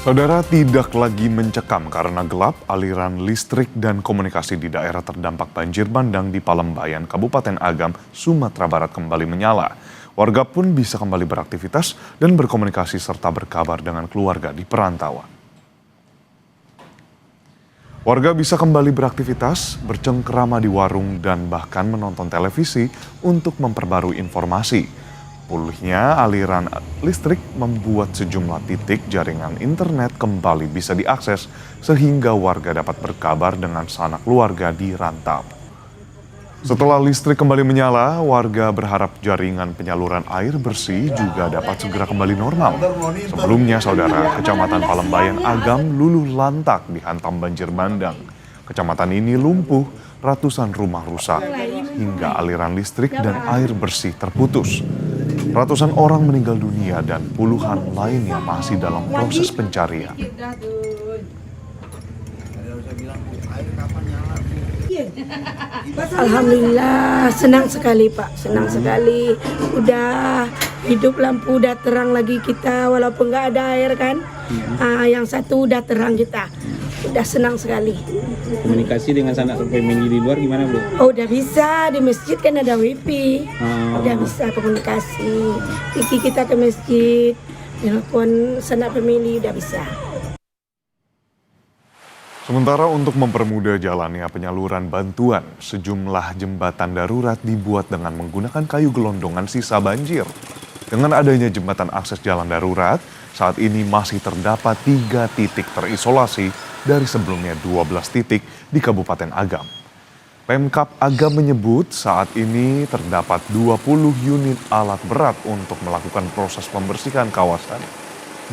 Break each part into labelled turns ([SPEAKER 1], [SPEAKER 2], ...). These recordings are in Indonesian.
[SPEAKER 1] Saudara, tidak lagi mencekam karena gelap, aliran listrik dan komunikasi di daerah terdampak banjir bandang di Palembayan, Kabupaten Agam, Sumatera Barat kembali menyala. Warga pun bisa kembali beraktivitas dan berkomunikasi serta berkabar dengan keluarga di perantauan. Warga bisa kembali beraktivitas, bercengkrama di warung, dan bahkan menonton televisi untuk memperbarui informasi. Pulihnya aliran listrik membuat sejumlah titik jaringan internet kembali bisa diakses sehingga warga dapat berkabar dengan sanak keluarga di rantau. Setelah listrik kembali menyala, warga berharap jaringan penyaluran air bersih juga dapat segera kembali normal. Sebelumnya, saudara, Kecamatan Palembayan Agam luluh lantak dihantam banjir bandang. Kecamatan ini lumpuh, ratusan rumah rusak, hingga aliran listrik dan air bersih terputus. Ratusan orang meninggal dunia dan puluhan lainnya masih dalam proses pencarian.
[SPEAKER 2] Alhamdulillah, senang sekali Pak, senang sekali. Udah hidup lampu, udah terang lagi kita, walaupun nggak ada air kan. Yang satu udah terang kita, udah senang sekali.
[SPEAKER 3] Komunikasi dengan sanak family di luar gimana, Bu?
[SPEAKER 2] Oh, udah bisa, di masjid kan ada wifi, udah bisa komunikasi. Iki kita ke masjid, telepon sanak family udah bisa.
[SPEAKER 1] Sementara untuk mempermudah jalannya penyaluran bantuan, sejumlah jembatan darurat dibuat dengan menggunakan kayu gelondongan sisa banjir. Dengan adanya jembatan akses jalan darurat, saat ini masih terdapat 3 titik terisolasi dari sebelumnya 12 titik di Kabupaten Agam. Pemkab Agam menyebut saat ini terdapat 20 unit alat berat untuk melakukan proses pembersihan kawasan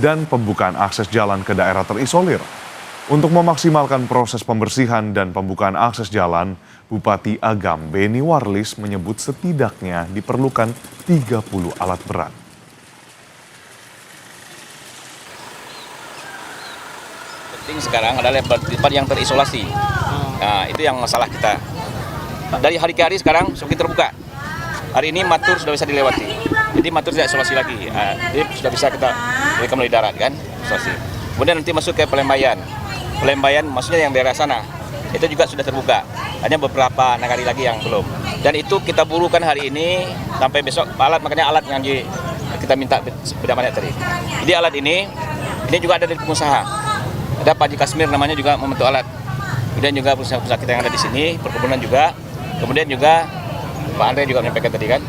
[SPEAKER 1] dan pembukaan akses jalan ke daerah terisolir. Untuk memaksimalkan proses pembersihan dan pembukaan akses jalan, Bupati Agam Beni Warlis menyebut setidaknya diperlukan 30 alat berat.
[SPEAKER 4] Penting sekarang adalah tempat yang terisolasi. Nah, itu yang masalah kita. Dari hari ke hari sekarang semakin terbuka. Hari ini Matur sudah bisa dilewati. Jadi Matur tidak isolasi lagi. Jadi sudah bisa kita melalui darat kan, isolasi. Kemudian nanti masuk ke Palembayan. Palembayan maksudnya yang daerah sana. Itu juga sudah terbuka. Hanya beberapa nagari lagi yang belum. Dan itu kita burukan hari ini sampai besok alat, makanya alat yang kita minta beda banyak tadi. Jadi alat ini juga ada dari pengusaha. Ada Pak Haji Kasmir namanya juga membentuk alat. Kemudian juga pengusaha-pengusaha kita yang ada di sini, perkebunan juga. Kemudian juga Pak Andre juga menyampaikan tadi kan,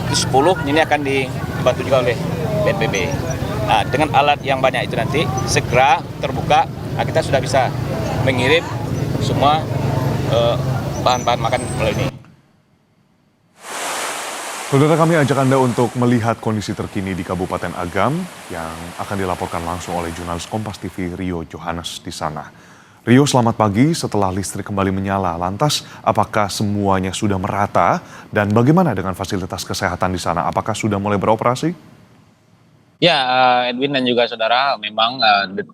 [SPEAKER 4] itu 10 ini akan dibantu juga oleh BNPB. Nah, dengan alat yang banyak itu nanti segera terbuka, nah kita sudah bisa mengirim semua bahan-bahan makan melalui ini.
[SPEAKER 1] Saudara, kami ajak Anda untuk melihat kondisi terkini di Kabupaten Agam yang akan dilaporkan langsung oleh jurnalis Kompas TV Rio Johannes di sana. Rio, selamat pagi. Setelah listrik kembali menyala, lantas apakah semuanya sudah merata dan bagaimana dengan fasilitas kesehatan di sana? Apakah sudah mulai beroperasi?
[SPEAKER 3] Ya, Edwin dan juga saudara, memang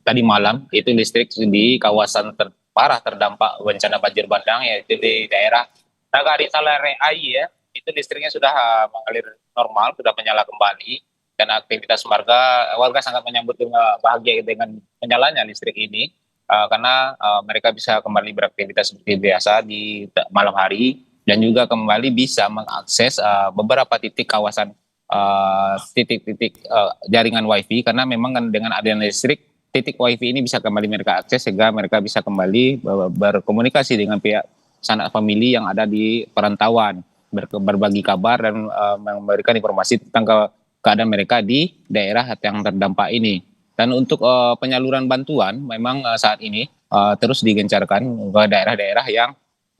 [SPEAKER 3] tadi malam itu listrik di kawasan parah terdampak bencana banjir bandang, yaitu di daerah Nagari Salare Ai ya, itu listriknya sudah mengalir normal, sudah menyala kembali, dan aktivitas warga sangat menyambut dengan bahagia dengan menyalanya listrik ini, karena mereka bisa kembali beraktivitas seperti biasa di malam hari, dan juga kembali bisa mengakses beberapa titik kawasan titik-titik jaringan wifi, karena memang kan dengan adanya listrik titik wifi ini bisa kembali mereka akses sehingga mereka bisa kembali berkomunikasi dengan pihak sanak famili yang ada di perantauan, berbagi kabar dan memberikan informasi tentang keadaan mereka di daerah yang terdampak ini. Dan untuk penyaluran bantuan memang saat ini terus digencarkan ke daerah-daerah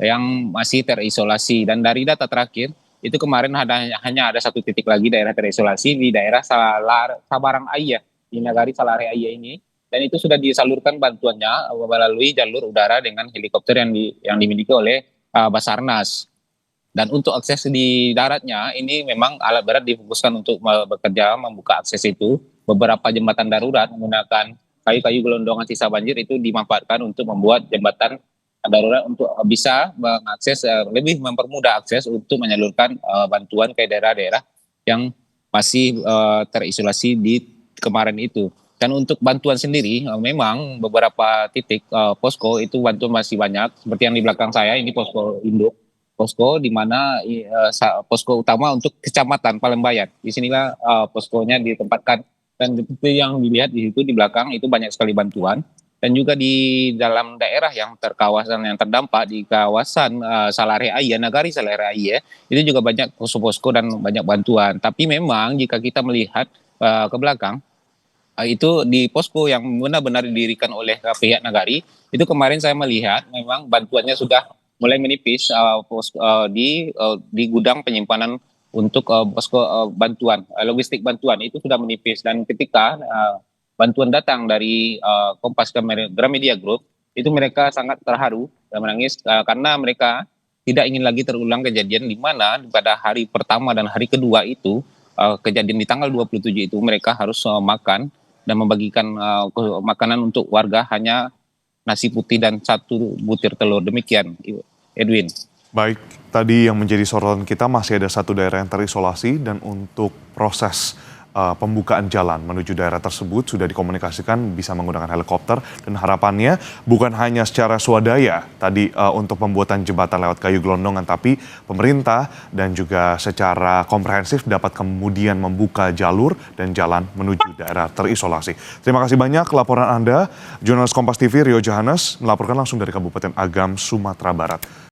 [SPEAKER 3] yang masih terisolasi, dan dari data terakhir itu kemarin hanya ada 1 titik lagi daerah terisolasi di daerah Sabarang Ayah, di Nagari Salare Ayah ini, dan itu sudah disalurkan bantuannya melalui jalur udara dengan helikopter yang dimiliki oleh Basarnas. Dan untuk akses di daratnya ini memang alat berat difokuskan untuk bekerja membuka akses itu. Beberapa jembatan darurat menggunakan kayu-kayu gelondongan sisa banjir itu dimanfaatkan untuk membuat jembatan darurat untuk bisa mengakses, lebih mempermudah akses untuk menyalurkan bantuan ke daerah-daerah yang masih terisolasi di kemarin itu. Dan untuk bantuan sendiri, memang beberapa titik posko itu bantuan masih banyak. Seperti yang di belakang saya, ini posko induk. Posko di mana posko utama untuk kecamatan Palembayan. Di sinilah poskonya ditempatkan. Dan seperti yang dilihat di situ di belakang itu banyak sekali bantuan. Dan juga di dalam daerah yang kawasan yang terdampak di kawasan Salare Aie, Nagari Salare Aie, itu juga banyak posko-posko dan banyak bantuan. Tapi memang jika kita melihat ke belakang, itu di posko yang benar-benar didirikan oleh pihak Nagari, itu kemarin saya melihat memang bantuannya sudah mulai menipis di gudang penyimpanan untuk posko bantuan, logistik bantuan itu sudah menipis. Dan ketika bantuan datang dari Kompas Gramedia Group, itu mereka sangat terharu dan menangis karena mereka tidak ingin lagi terulang kejadian di mana pada hari pertama dan hari kedua itu, kejadian di tanggal 27 itu mereka harus makan dan membagikan makanan untuk warga hanya nasi putih dan 1 butir telur. Demikian, Edwin.
[SPEAKER 1] Baik, tadi yang menjadi sorotan kita masih ada 1 daerah yang terisolasi dan untuk proses pembukaan jalan menuju daerah tersebut sudah dikomunikasikan bisa menggunakan helikopter dan harapannya bukan hanya secara swadaya tadi untuk pembuatan jembatan lewat kayu gelondongan, tapi pemerintah dan juga secara komprehensif dapat kemudian membuka jalur dan jalan menuju daerah terisolasi. Terima kasih banyak laporan Anda, jurnalis Kompas TV Rio Johannes melaporkan langsung dari Kabupaten Agam, Sumatera Barat.